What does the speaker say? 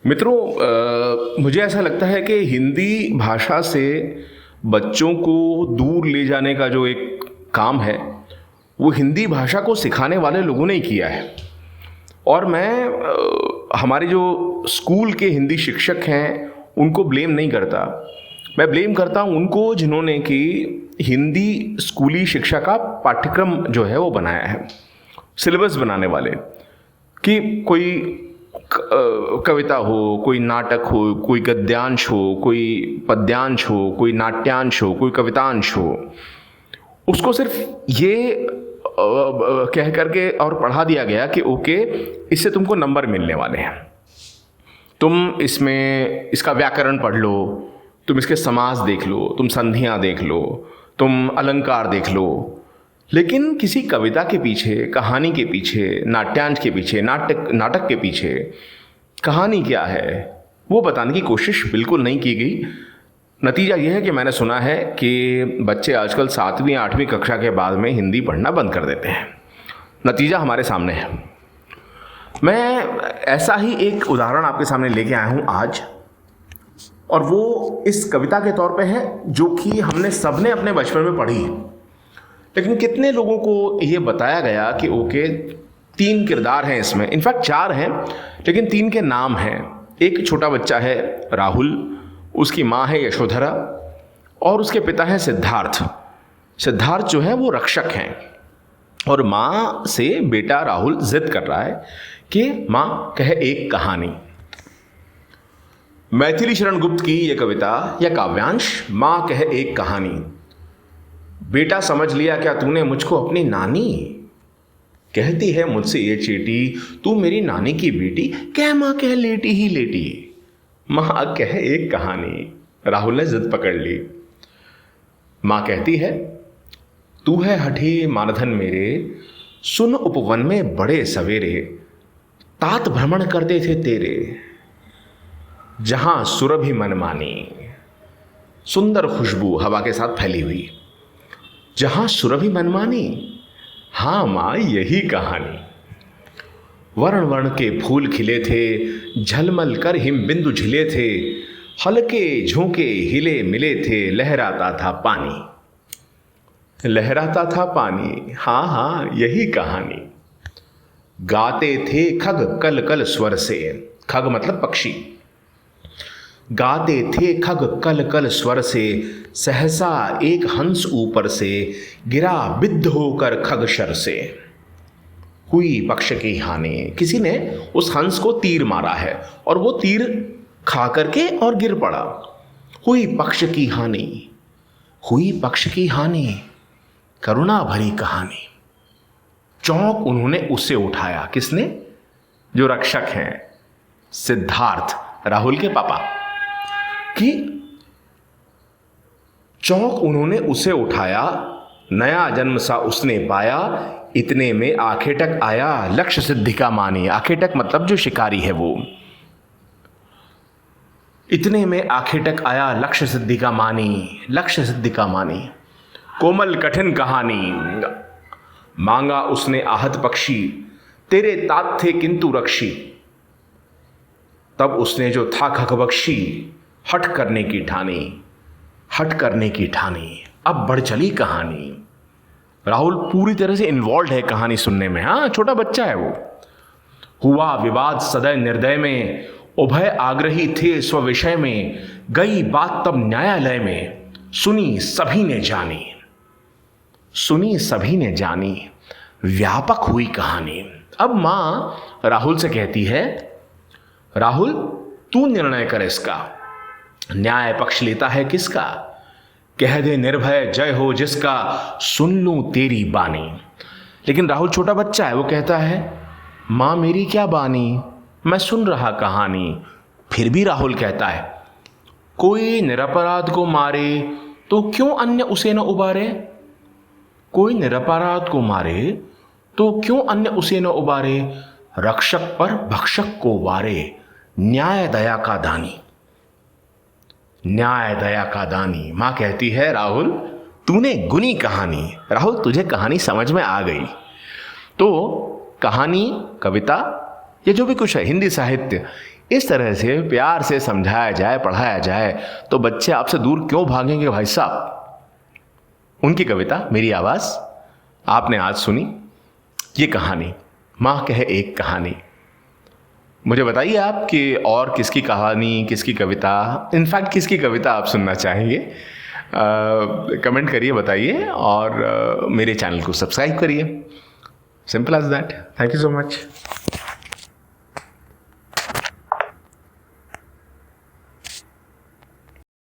मित्रों, मुझे ऐसा लगता है कि हिंदी भाषा से बच्चों को दूर ले जाने का जो एक काम है वो हिंदी भाषा को सिखाने वाले लोगों ने ही किया है। और मैं हमारे जो स्कूल के हिंदी शिक्षक हैं उनको ब्लेम नहीं करता। मैं ब्लेम करता हूँ उनको जिन्होंने कि हिंदी स्कूली शिक्षा का पाठ्यक्रम जो है वो बनाया है, सिलेबस बनाने वाले। कि कोई कविता हो, कोई नाटक हो, कोई गद्यांश हो, कोई पद्यांश हो, कोई नाट्यांश हो, कोई कवितांश हो, उसको सिर्फ ये कह करके और पढ़ा दिया गया कि ओके, इससे तुमको नंबर मिलने वाले हैं, तुम इसमें इसका व्याकरण पढ़ लो, तुम इसके समास देख लो, तुम संधियाँ देख लो, तुम अलंकार देख लो। लेकिन किसी कविता के पीछे, कहानी के पीछे, नाट्यांश के पीछे, नाटक के पीछे कहानी क्या है वो बताने की कोशिश बिल्कुल नहीं की गई। नतीजा यह है कि मैंने सुना है कि बच्चे आजकल 7वीं 8वीं कक्षा के बाद में हिंदी पढ़ना बंद कर देते हैं। नतीजा हमारे सामने है। मैं ऐसा ही एक उदाहरण आपके सामने लेके आया हूँ आज, और वो इस कविता के तौर पे है जो कि हमने सबने अपने बचपन में पढ़ी। लेकिन कितने लोगों को ये बताया गया कि ओके, 3 किरदार हैं इसमें, इनफैक्ट 4 हैं लेकिन 3 के नाम हैं। एक छोटा बच्चा है राहुल, उसकी माँ है यशोधरा और उसके पिता है सिद्धार्थ। सिद्धार्थ जो है वो रक्षक हैं और माँ से बेटा राहुल जिद कर रहा है कि माँ कहे एक कहानी। मैथिली शरण गुप्त की यह कविता या काव्यांश माँ कहे एक कहानी। बेटा समझ लिया क्या तूने मुझको अपनी नानी, कहती है मुझसे ये चीटी, तू मेरी नानी की बेटी, कह माँ कह लेटी ही लेटी, माँ कह एक कहानी। राहुल ने जिद पकड़ ली। माँ कहती है, तू है हठी मानधन मेरे, सुन उपवन में बड़े सवेरे, तात भ्रमण करते थे तेरे, जहां सुरभि मनमानी। सुंदर खुशबू हवा के साथ फैली हुई, जहां सुरभि मनमानी। हाँ माँ यही कहानी। वर्ण वर्ण के फूल खिले थे, झलमल कर हिम बिंदु झिले थे, हल्के झोंके हिले मिले थे, लहराता था पानी, लहराता था पानी। हाँ हाँ यही कहानी। गाते थे खग कल कल स्वर से, खग मतलब पक्षी। गाते थे खग कल कल स्वर से, सहसा एक हंस ऊपर से, गिरा बिद्ध होकर खग शर से। हुई पक्ष की हानि, किसी ने उस हंस को तीर मारा है और वो तीर खा करके और गिर पड़ा। हुई पक्ष की हानि, हुई पक्ष की हानि, करुणा भरी कहानी। चौंक उन्होंने उसे उठाया, किसने? जो रक्षक हैं, सिद्धार्थ, राहुल के पापा। कि चौंक उन्होंने उसे उठाया, नया जन्म सा उसने पाया, इतने में आखेटक आया, लक्ष्य सिद्धि का मानी। आखेटक मतलब जो शिकारी है वो। इतने में आखेटक आया, लक्ष्य सिद्धि का मानी, लक्ष्य सिद्धि का मानी। कोमल कठिन कहानी, मांगा उसने आहत पक्षी, तेरे तात थे किंतु रक्षी। तब उसने जो था खग बख्शी, हट करने की ठानी, हट करने की ठानी। अब बढ़ चली कहानी। राहुल पूरी तरह से इन्वॉल्व है कहानी सुनने में। हाँ, छोटा बच्चा है वो। हुआ विवाद सदय निर्दय में, उभय आग्रही थे स्व विषय में, गई बात तब न्यायालय में, सुनी सभी ने जानी, सुनी सभी ने जानी, व्यापक हुई कहानी। अब मां राहुल से कहती है, राहुल तू निर्णय कर इसका, न्याय पक्ष लेता है किसका, कह दे निर्भय जय हो जिसका, सुन लूं तेरी बानी। लेकिन राहुल छोटा बच्चा है, वो कहता है, मां मेरी क्या बानी, मैं सुन रहा कहानी। फिर भी राहुल कहता है, कोई निरपराध को मारे तो क्यों अन्य उसे न उबारे, कोई निरपराध को मारे तो क्यों अन्य उसे न उबारे, रक्षक पर भक्षक को वारे, न्याय दया का दानी, न्याय दया का दानी। मां कहती है, राहुल तूने गुनी कहानी। राहुल तुझे कहानी समझ में आ गई। तो कहानी, कविता, ये जो भी कुछ है, हिंदी साहित्य, इस तरह से प्यार से समझाया जाए, पढ़ाया जाए, तो बच्चे आपसे दूर क्यों भागेंगे भाई साहब। उनकी कविता, मेरी आवाज़, आपने आज सुनी। ये कहानी, माँ कहे एक कहानी। मुझे बताइए आप कि और किसकी कहानी, किसकी कविता, इनफैक्ट किसकी कविता आप सुनना चाहेंगे। कमेंट करिए, बताइए, और मेरे चैनल को सब्सक्राइब करिए। Simple as that. Thank you so much.